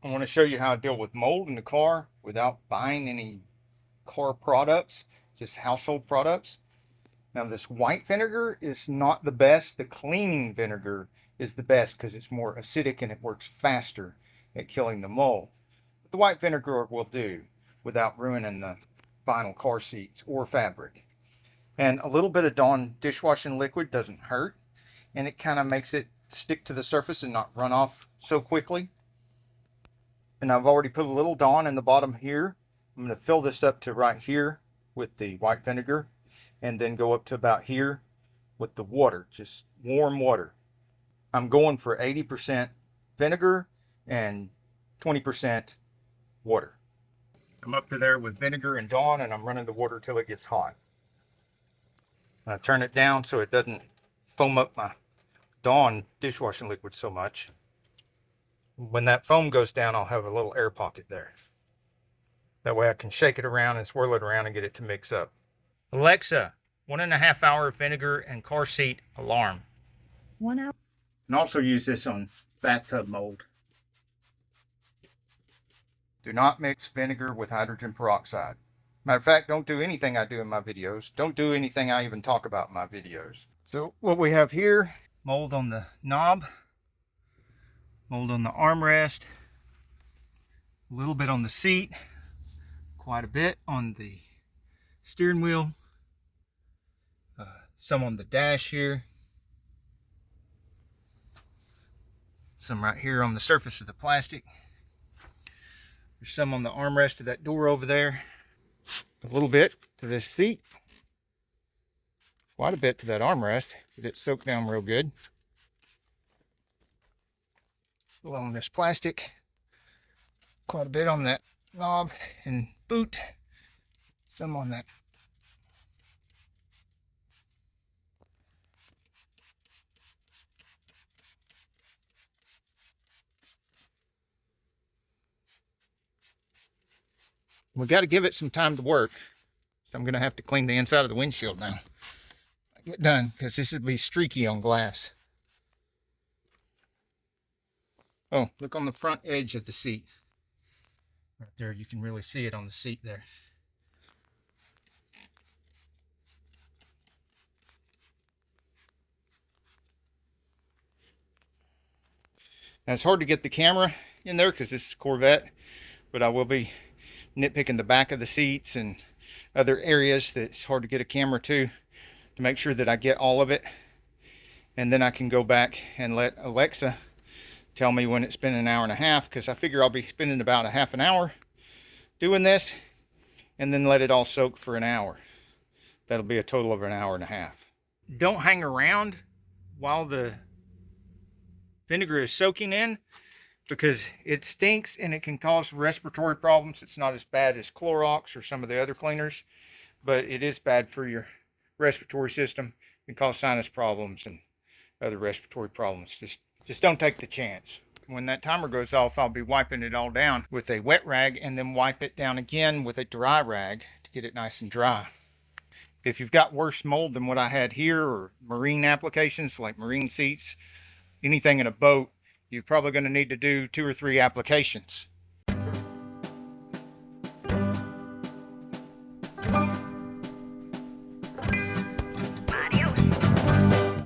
I want to show you how I deal with mold in the car without buying any car products, just household products. Now this white vinegar is not the best. The cleaning vinegar is the best because it's more acidic and it works faster at killing the mold. But the white vinegar will do without ruining the vinyl car seats or fabric. And a little bit of Dawn dishwashing liquid doesn't hurt, and it kind of makes it stick to the surface and not run off so quickly. And I've already put a little Dawn in the bottom here. I'm going to fill this up to right here with the white vinegar, and then go up to about here with the water, just warm water. I'm going for 80% vinegar and 20% water. I'm up to there with vinegar and Dawn, and I'm running the water till it gets hot. I turn it down so it doesn't foam up my Dawn dishwashing liquid so much. When that foam goes down, I'll have a little air pocket there. That way I can shake it around and swirl it around and get it to mix up. Alexa, 1.5 hour vinegar and car seat alarm. 1 hour. And also use this on bathtub mold. Do not mix vinegar with hydrogen peroxide. Matter of fact, don't do anything I do in my videos. Don't do anything I even talk about in my videos. So what we have here, mold on the knob, mold on the armrest, a little bit on the seat, quite a bit on the steering wheel, some on the dash here, some right here on the surface of the plastic. There's some on the armrest of that door over there. A little bit to this seat. Quite a bit to that armrest. Get it soaked down real good. Along this plastic. Quite a bit on that knob and boot. Some on that. We got to give it some time to work. So I'm going to have to clean the inside of the windshield now. Get done, because this would be streaky on glass. Oh, look on the front edge of the seat. Right there, you can really see it on the seat there. Now it's hard to get the camera in there because this is a Corvette, but I will be nitpicking the back of the seats and other areas that it's hard to get a camera to make sure that I get all of it. And then I can go back and let Alexa tell me when it's been 1.5 hours, because I figure I'll be spending about a half an hour doing this, and then let it all soak for 1 hour. That'll be a total of 1.5 hours. Don't hang around while the vinegar is soaking in, because it stinks and it can cause respiratory problems. It's not as bad as Clorox or some of the other cleaners, but it is bad for your respiratory system. It can cause sinus problems and other respiratory problems. Just don't take the chance. When that timer goes off, I'll be wiping it all down with a wet rag, and then wipe it down again with a dry rag to get it nice and dry. If you've got worse mold than what I had here, or marine applications like marine seats, anything in a boat, you're probably going to need to do 2 or 3 applications.